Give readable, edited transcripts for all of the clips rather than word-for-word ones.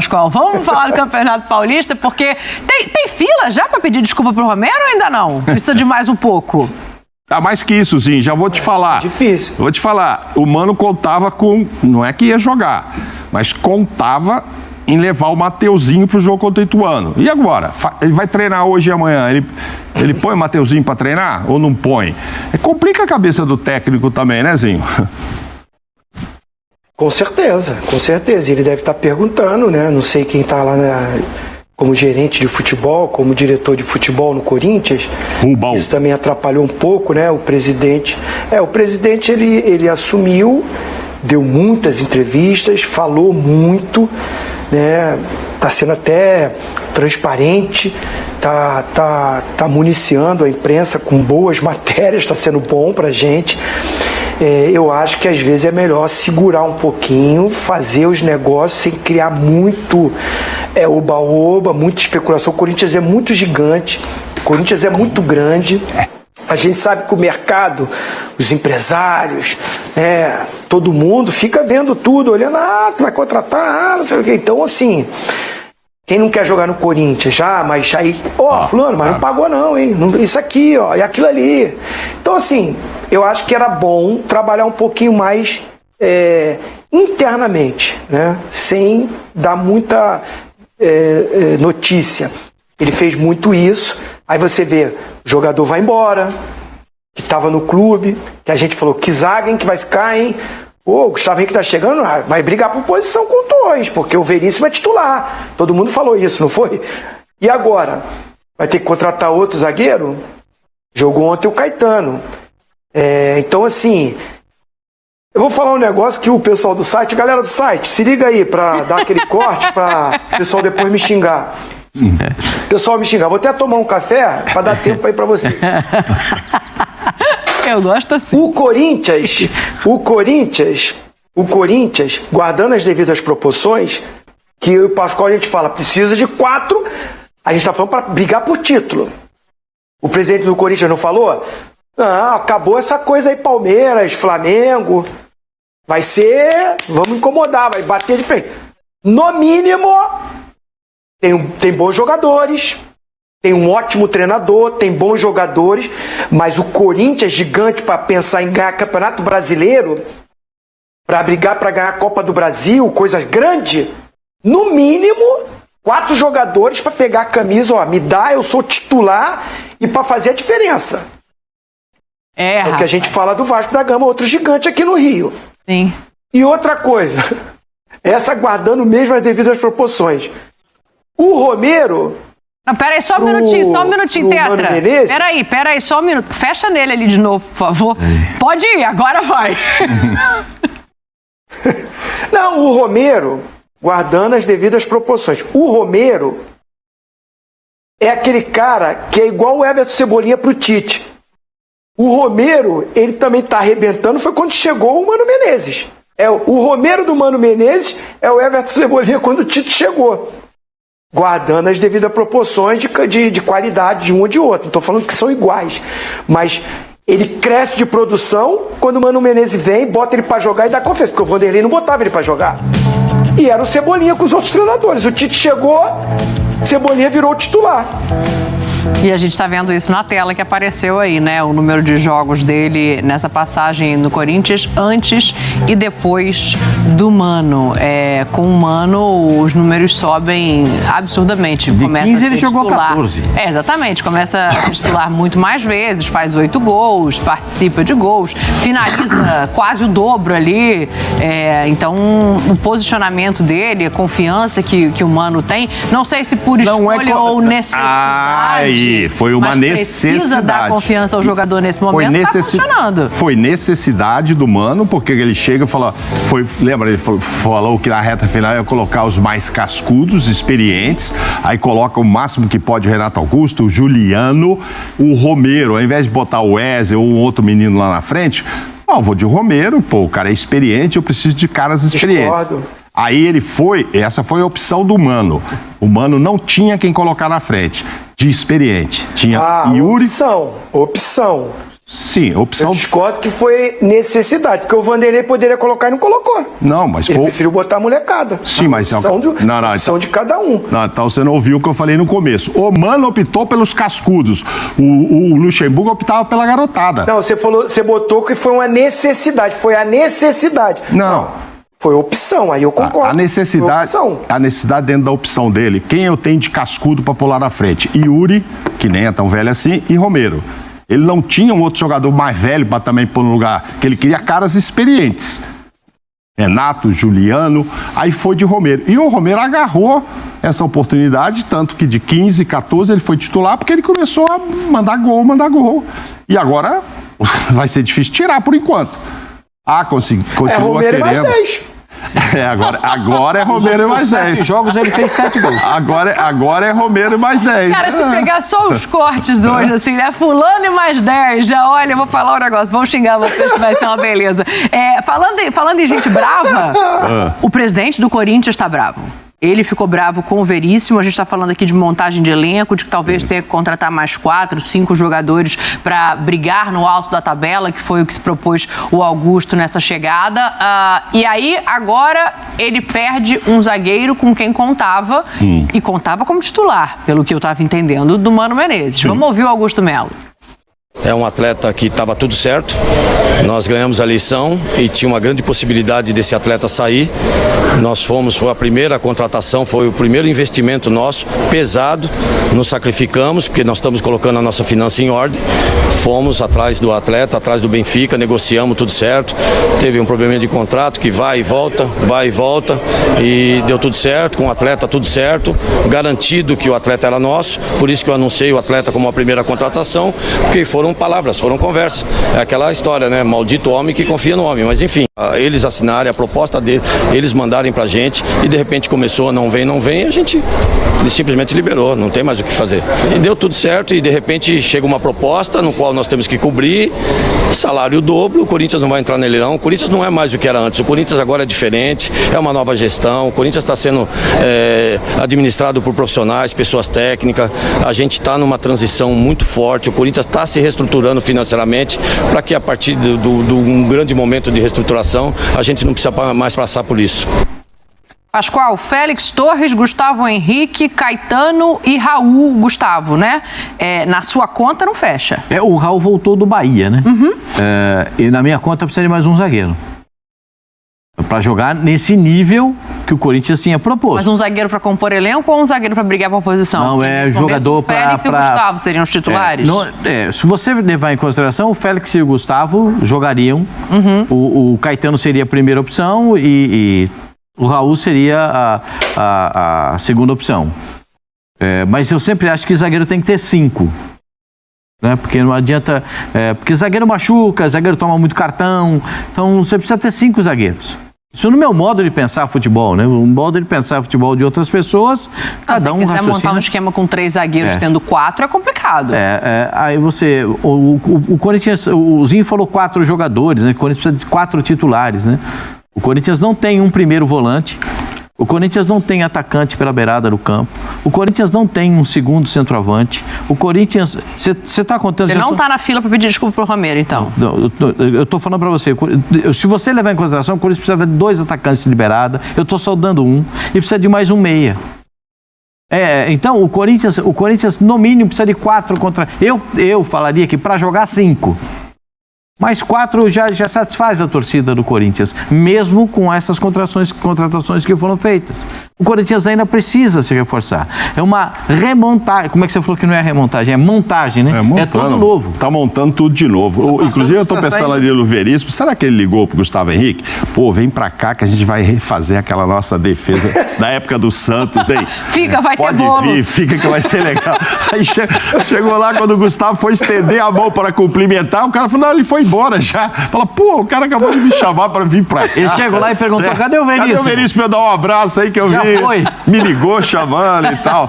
Pascoal. Vamos falar do Campeonato Paulista, porque tem fila já para pedir desculpa pro Romero ou ainda não? Precisa de mais um pouco? Tá mais que isso, Zinho, já vou te falar. Difícil. Vou te falar, o Mano contava com, não é que ia jogar, mas contava em levar o Mateuzinho pro jogo contra o Ituano. E agora? Ele vai treinar hoje e amanhã, ele põe o Mateuzinho para treinar ou não põe? Complica a cabeça do técnico também, né, Zinho? Com certeza, com certeza. Ele deve estar perguntando, né? Não sei quem está lá como gerente de futebol, como diretor de futebol no Corinthians. Rubão. Isso também atrapalhou um pouco, né? O presidente ele assumiu, deu muitas entrevistas, falou muito, né? Tá sendo até transparente, tá municiando a imprensa com boas matérias, está sendo bom pra gente. Eu acho que às vezes é melhor segurar um pouquinho, fazer os negócios sem criar muito oba-oba, muita especulação. O Corinthians é muito gigante, o Corinthians é muito grande. A gente sabe que o mercado, os empresários, todo mundo fica vendo tudo, olhando, tu vai contratar, não sei o quê. Então, assim, quem não quer jogar no Corinthians, mas aí, fulano, mas não pagou não, hein? Isso aqui, e aquilo ali. Então, assim, eu acho que era bom trabalhar um pouquinho mais internamente, né? Sem dar muita notícia. Ele fez muito isso. Aí você vê, o jogador vai embora, que estava no clube, que a gente falou, que zaga, hein, que vai ficar, hein? O Gustavo Henrique tá chegando, vai brigar por posição com dois, porque o Veríssimo é titular. Todo mundo falou isso, não foi? E agora? Vai ter que contratar outro zagueiro? Jogou ontem o Caetano. Então, assim, eu vou falar um negócio que o pessoal do site, galera do site, se liga aí pra dar aquele corte pra o pessoal depois me xingar. Pessoal me xingar. Vou até tomar um café pra dar tempo aí pra você. Eu gosto assim. O Corinthians, guardando as devidas proporções, que eu e o Pascoal a gente fala, precisa de 4, a gente tá falando pra brigar por título. O presidente do Corinthians não falou? Acabou essa coisa aí, Palmeiras, Flamengo, vai ser, vamos incomodar, vai bater de frente. No mínimo, tem bons jogadores, tem um ótimo treinador, tem bons jogadores, mas o Corinthians gigante para pensar em ganhar Campeonato Brasileiro, para brigar para ganhar a Copa do Brasil, coisas grandes, no mínimo 4 jogadores para pegar a camisa, me dá, eu sou titular, e para fazer a diferença. É o que a gente fala do Vasco da Gama, outro gigante aqui no Rio. Sim. E outra coisa, essa guardando mesmo as devidas proporções. O Romero... Não, peraí, só um minutinho, Tetra. Peraí, só um minuto. Fecha nele ali de novo, por favor. Pode ir, agora vai. Não, o Romero, guardando as devidas proporções. O Romero é aquele cara que é igual o Everton Cebolinha pro Tite. O Romero, ele também tá arrebentando, foi quando chegou o Mano Menezes. O Romero do Mano Menezes é o Everton Cebolinha quando o Tite chegou. Guardando as devidas proporções de qualidade de um ou de outro. Não estou falando que são iguais. Mas ele cresce de produção quando o Mano Menezes vem, bota ele para jogar e dá confiança. Porque o Vanderlei não botava ele para jogar. E era o Cebolinha com os outros treinadores. O Tite chegou, Cebolinha virou o titular. E a gente está vendo isso na tela que apareceu aí, né? O número de jogos dele nessa passagem no Corinthians antes e depois do Mano. Com o Mano, os números sobem absurdamente. De 15 ele jogou 14. Exatamente. Começa a titular muito mais vezes, faz 8 gols, participa de gols, finaliza quase o dobro ali. Então, o posicionamento dele, a confiança que o Mano tem, não sei se por escolha ou necessidade. Foi uma necessidade. Precisa dar confiança ao jogador nesse momento, tá funcionando. Foi necessidade do Mano, porque ele chega e fala... Lembra, ele falou que na reta final ia colocar os mais cascudos, experientes, aí coloca o máximo que pode o Renato Augusto, o Juliano, o Romero, ao invés de botar o Wesley ou um outro menino lá na frente, eu vou de Romero, o cara é experiente, eu preciso de caras experientes. Discordo. Aí essa foi a opção do Mano. O Mano não tinha quem colocar na frente de experiente. Tinha Yuri. Opção. Sim, opção... Eu discordo que foi necessidade, porque o Vanderlei poderia colocar e não colocou. Não, mas... Ele preferiu botar a molecada. Sim, mas... Opção de cada um. Não, então você não ouviu o que eu falei no começo. O Mano optou pelos cascudos. O Luxemburgo optava pela garotada. Não, você botou que foi uma necessidade. Foi a necessidade. Não. Foi opção, aí eu concordo. A necessidade dentro da opção dele. Quem eu tenho de cascudo para pular na frente? Yuri, que nem é tão velho assim, e Romero. Ele não tinha um outro jogador mais velho para também pôr no lugar, que ele queria caras experientes. Renato, Juliano, aí foi de Romero. E o Romero agarrou essa oportunidade, tanto que de 15, 14 ele foi titular, porque ele começou a mandar gol. E agora vai ser difícil tirar por enquanto. Continua Romero querendo. Mais 10. Agora é Romero e mais 10. 7 jogos ele fez 7 gols. Agora é Romero e mais 10. Cara, se pegar só os cortes hoje, assim, né? Fulano e mais 10, já olha, eu vou falar um negócio, vão xingar vocês que vai ser uma beleza. Falando em gente brava, o presidente do Corinthians tá bravo. Ele ficou bravo com o Veríssimo. A gente está falando aqui de montagem de elenco, de que talvez tenha que contratar mais 4, 5 jogadores para brigar no alto da tabela, que foi o que se propôs o Augusto nessa chegada. E aí, agora, ele perde um zagueiro com quem contava, e contava como titular, pelo que eu estava entendendo, do Mano Menezes. Sim. Vamos ouvir o Augusto Melo. É um atleta que estava tudo certo, nós ganhamos a eleição e tinha uma grande possibilidade desse atleta sair. Foi a primeira contratação, foi o primeiro investimento nosso, pesado, nos sacrificamos, porque nós estamos colocando a nossa finança em ordem. Fomos atrás do atleta, atrás do Benfica, negociamos tudo certo. Teve um probleminha de contrato que vai e volta, e deu tudo certo, com o atleta tudo certo, garantido que o atleta era nosso, por isso que eu anunciei o atleta como a primeira contratação, porque foram palavras, foram conversas. É aquela história, né? Maldito homem que confia no homem. Mas enfim, eles assinarem a proposta dele, eles mandarem pra gente e de repente começou, não vem, ele simplesmente liberou, não tem mais o que fazer. E deu tudo certo e de repente chega uma proposta no qual nós temos que cobrir, salário dobro, o Corinthians não vai entrar nele não, o Corinthians não é mais o que era antes, o Corinthians agora é diferente, é uma nova gestão, o Corinthians está sendo administrado por profissionais, pessoas técnicas, a gente está numa transição muito forte, o Corinthians está se reestruturando financeiramente para que a partir de um grande momento de reestruturação a gente não precisa mais passar por isso. Pascoal, Félix Torres, Gustavo Henrique, Caetano e Raul Gustavo, né? Na sua conta não fecha. O Raul voltou do Bahia, né? E na minha conta precisa de mais um zagueiro. Para jogar nesse nível que o Corinthians tinha proposto. Mas um zagueiro para compor elenco ou um zagueiro para brigar por posição? Não, jogador para... Félix e o Gustavo seriam os titulares? Se você levar em consideração, o Félix e o Gustavo jogariam. O Caetano seria a primeira opção e o Raul seria a segunda opção. Mas eu sempre acho que zagueiro tem que ter 5. Né? Porque não adianta... porque zagueiro machuca, zagueiro toma muito cartão. Então você precisa ter 5 zagueiros. Isso no meu modo de pensar futebol, né? O modo de pensar futebol de outras pessoas, cada um raciocina. Se quiser montar um esquema com 3 zagueiros tendo 4, é complicado. Aí você... O Corinthians... O Zinho falou 4 jogadores, né? O Corinthians precisa de 4 titulares, né? O Corinthians não tem um primeiro volante. O Corinthians não tem atacante pela beirada do campo. O Corinthians não tem um segundo centroavante. O Corinthians... Você está contando... Você não está na fila para pedir desculpa pro Romero, então? Não, eu estou falando para você. Se você levar em consideração, o Corinthians precisa de 2 atacantes de beirada. Eu estou só dando 1. E precisa de mais um meia. Então, o Corinthians, no mínimo, precisa de 4 contra... Eu falaria que para jogar 5... Mas 4 já satisfaz a torcida do Corinthians, mesmo com essas contratações que foram feitas. O Corinthians ainda precisa se reforçar. É uma remontagem. Como é que você falou que não é remontagem? É montagem, né? É tudo novo. Tá montando tudo de novo. Inclusive, eu tô pensando ali no Veríssimo. Será que ele ligou pro Gustavo Henrique? Pô, vem pra cá que a gente vai refazer aquela nossa defesa da época do Santos, hein? Vai ter bolo. Pode vir, fica que vai ser legal. Aí chegou lá, quando o Gustavo foi estender a mão para cumprimentar, o cara falou, não, ele foi embora já. Fala, pô, o cara acabou de me chamar para vir pra cá. Ele chegou lá e perguntou, cadê o Veríssimo? Cadê o Veríssimo pra eu dar um abraço aí que eu vi? Foi. Me ligou chamando e tal.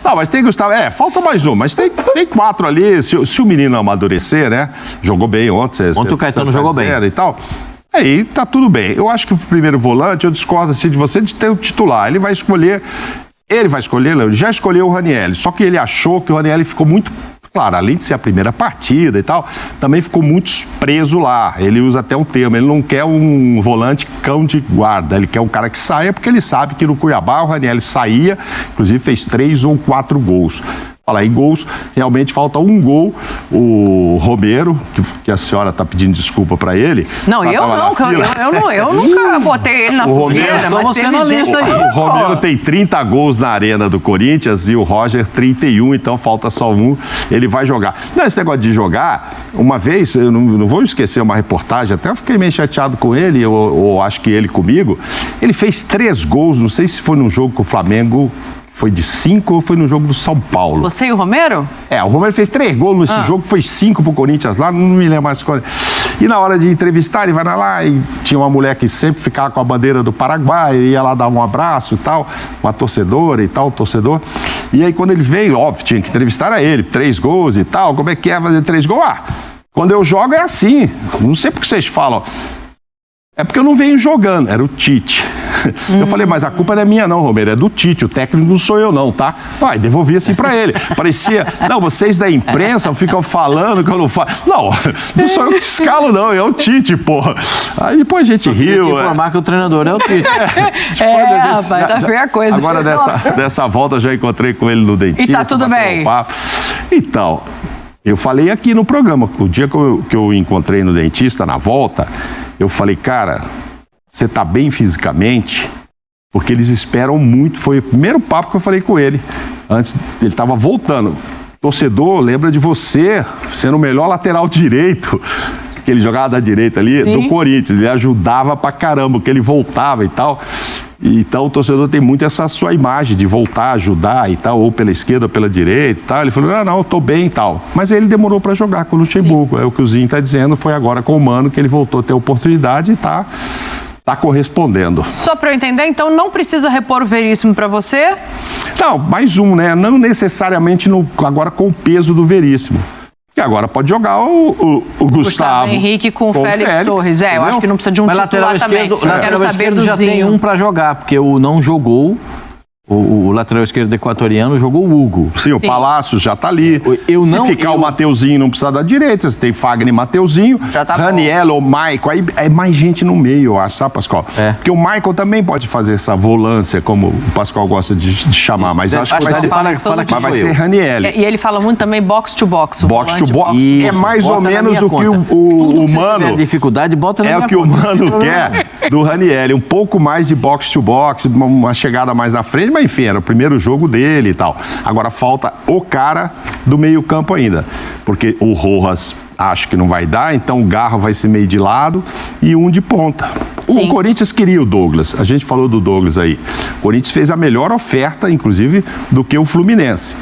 Não, mas tem Gustavo, falta mais um, mas tem 4 ali, se o menino amadurecer, né? Jogou bem ontem. Ontem o Caetano jogou bem. E tal. Aí tá tudo bem. Eu acho que o primeiro volante, eu discordo assim de você de ter o titular. Ele vai escolher, Léo, ele já escolheu o Ranieri, só que ele achou que o Ranieri ficou muito Claro, além de ser a primeira partida e tal, também ficou muito preso lá. Ele usa até um termo, ele não quer um volante cão de guarda, ele quer um cara que saia, porque ele sabe que no Cuiabá o Ranieri saía, inclusive fez 3 ou 4 gols. Falar em gols, realmente falta um gol. O Romero, que a senhora está pedindo desculpa para ele. Não, eu nunca botei ele na fogueira. Então você na lista aí. O Romero tem 30 gols na arena do Corinthians e o Roger 31, então falta só um. Ele vai jogar. Não, esse negócio de jogar, uma vez, eu não vou esquecer uma reportagem, até eu fiquei meio chateado com ele, ou acho que ele comigo. Ele fez 3 gols, não sei se foi num jogo com o Flamengo. Foi de 5 ou foi no jogo do São Paulo? Você e o Romero? O Romero fez 3 gols nesse jogo, foi 5 pro Corinthians lá, não me lembro mais qual. E na hora de entrevistar, ele vai lá e tinha uma mulher que sempre ficava com a bandeira do Paraguai, ia lá dar um abraço e tal, uma torcedora e tal, torcedor. E aí quando ele veio, óbvio, tinha que entrevistar a ele, 3 gols e tal, como é que é fazer 3 gols? Quando eu jogo é assim, não sei porque vocês falam. É porque eu não venho jogando, era o Tite. Eu falei, mas a culpa não é minha não, Romero, é do Tite, o técnico não sou eu não, tá? Devolvi assim pra ele. Parecia, não, vocês da imprensa ficam falando que eu não faço. Não sou eu que escalo não, é o Tite, porra. Aí depois a gente riu. Tem que informar que o treinador é o Tite. Rapaz, tá feia a coisa. Agora dessa volta eu já encontrei com ele no dentista. E tá tudo bem? Então, eu falei aqui no programa, o dia que eu encontrei no dentista, na volta, eu falei, cara, você tá bem fisicamente? Porque eles esperam muito, foi o primeiro papo que eu falei com ele. Antes, ele tava voltando. Torcedor, lembra de você sendo o melhor lateral direito, que ele jogava da direita ali, do Corinthians. Ele ajudava pra caramba, porque ele voltava e tal. Então o torcedor tem muito essa sua imagem de voltar, ajudar e tal, ou pela esquerda ou pela direita e tal. Ele falou, não, eu tô bem e tal. Mas ele demorou para jogar com o Luxemburgo. É o que o Zinho tá dizendo, foi agora com o Mano que ele voltou a ter oportunidade e tá correspondendo. Só para eu entender, então não precisa repor o Veríssimo para você? Não, mais um, né? Não necessariamente agora com o peso do Veríssimo. E agora pode jogar o Gustavo Henrique com o Félix Torres. Eu acho que não precisa de um titular também. Lateral esquerdo já tem um para jogar, porque o não jogou. O lateral esquerdo equatoriano jogou o Hugo. Sim, o Palácio já tá ali. Se ficar o Mateuzinho, não precisa da direita. Você tem Fagner e Mateuzinho, Raniel ou Michael. Aí é mais gente no meio, eu acho, sabe, Pascoal? Porque o Michael também pode fazer essa volância, como o Pascoal gosta de chamar. Mas acho que vai ser Raniel. E ele fala muito também box to box. Box to box. É mais ou menos o que o Mano... dificuldade, bota na minha conta. É o que o Mano quer do Raniel. Um pouco mais de box to box, uma chegada mais na frente, mas enfim, era o primeiro jogo dele e tal. Agora falta o cara do meio campo ainda, porque o Rojas acho que não vai dar, então o Garro vai ser meio de lado e um de ponta. O Corinthians queria o Douglas, a gente falou do Douglas aí. O Corinthians fez a melhor oferta, inclusive, do que o Fluminense.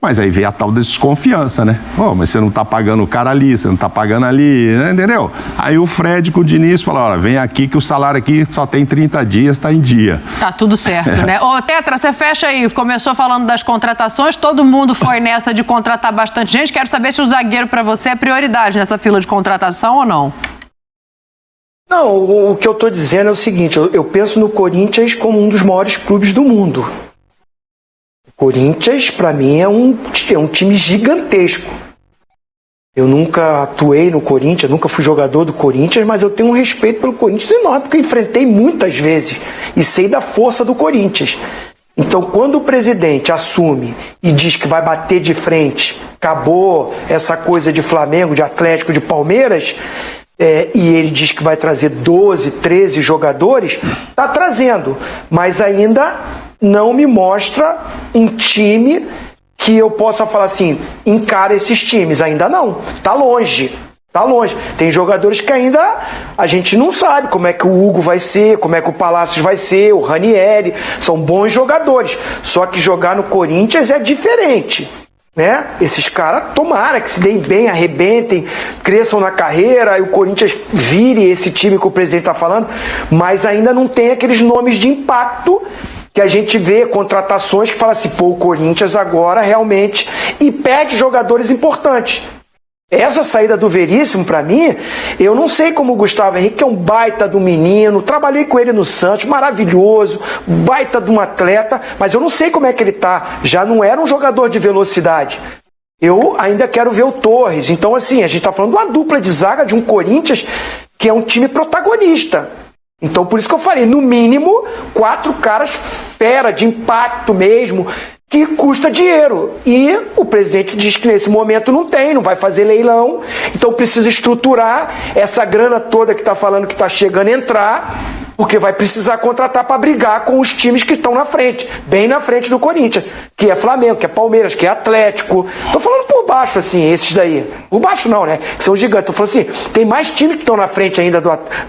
Mas aí veio a tal desconfiança, né? Mas você não tá pagando o cara ali, você não tá pagando ali, entendeu? Aí o Fred com o Diniz falou, olha, vem aqui que o salário aqui só tem 30 dias, tá em dia. Tá tudo certo, né? Ô, Tetra, você fecha aí, começou falando das contratações, todo mundo foi nessa de contratar bastante gente, quero saber se o zagueiro para você é prioridade nessa fila de contratação ou não. Não, o que eu tô dizendo é o seguinte, eu penso no Corinthians como um dos maiores clubes do mundo. Corinthians, para mim, é um time gigantesco. Eu nunca atuei no Corinthians, nunca fui jogador do Corinthians, mas eu tenho um respeito pelo Corinthians enorme, porque eu enfrentei muitas vezes e sei da força do Corinthians. Então, quando o presidente assume e diz que vai bater de frente, acabou essa coisa de Flamengo, de Atlético, de Palmeiras, e ele diz que vai trazer 12, 13 jogadores, está trazendo, mas ainda não me mostra um time que eu possa falar assim, encara esses times. Ainda não, tá longe. Tem jogadores que ainda a gente não sabe como é que o Hugo vai ser, como é que o Palácios vai ser, o Ranieri, são bons jogadores. Só que jogar no Corinthians é diferente, né? Esses caras, tomara que se deem bem, arrebentem, cresçam na carreira e o Corinthians vire esse time que o presidente está falando, mas ainda não tem aqueles nomes de impacto que a gente vê, contratações que fala assim, pô, o Corinthians agora realmente, e perde jogadores importantes. Essa saída do Veríssimo, para mim, eu não sei como o Gustavo Henrique, que é um baita do menino, trabalhei com ele no Santos, maravilhoso, baita de um atleta, mas eu não sei como é que ele tá, já não era um jogador de velocidade. Eu ainda quero ver o Torres. Então, assim, a gente tá falando de uma dupla de zaga de um Corinthians que é um time protagonista. Então, por isso que eu falei, no mínimo, 4 caras fera, de impacto mesmo, que custa dinheiro. E o presidente diz que nesse momento não tem, não vai fazer leilão. Então precisa estruturar essa grana toda que está falando que está chegando a entrar, porque vai precisar contratar para brigar com os times que estão na frente, bem na frente do Corinthians, que é Flamengo, que é Palmeiras, que é Atlético. Tô falando por baixo, assim, esses daí. Por baixo não, né? Que são gigantes. Tô falando assim, tem mais times que estão na frente ainda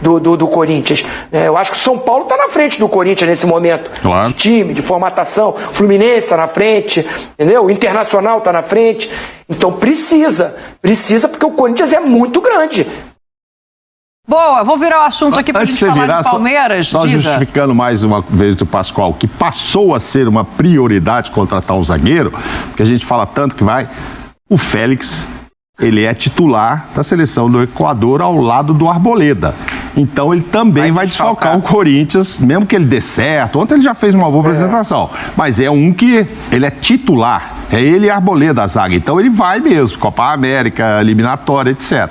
do Corinthians. Eu acho que o São Paulo está na frente do Corinthians nesse momento. Claro. De time, de formatação. O Fluminense está na frente, entendeu? O Internacional está na frente. Então precisa porque o Corinthians é muito grande. Boa, vou virar o assunto aqui pra Antes gente de você falar virar, de Palmeiras. só Diga. justificando mais uma vez do Pascoal, que passou a ser uma prioridade contratar um zagueiro, porque a gente fala tanto que vai. O Félix, ele é titular da seleção do Equador ao lado do Arboleda. Então ele também vai desfalcar o Corinthians, mesmo que ele dê certo. Ontem ele já fez uma boa apresentação, mas é um que ele é titular. É ele e Arboleda a zaga. Então ele vai mesmo, Copa América, eliminatória, etc.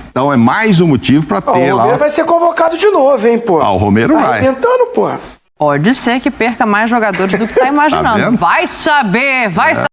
Então é mais um motivo para ter lá. O Romero vai ser convocado de novo, hein, pô. O Romero vai. Arrebentando, pô. Pode ser que perca mais jogadores do que tá imaginando. Tá vendo? Vai saber, vai saber.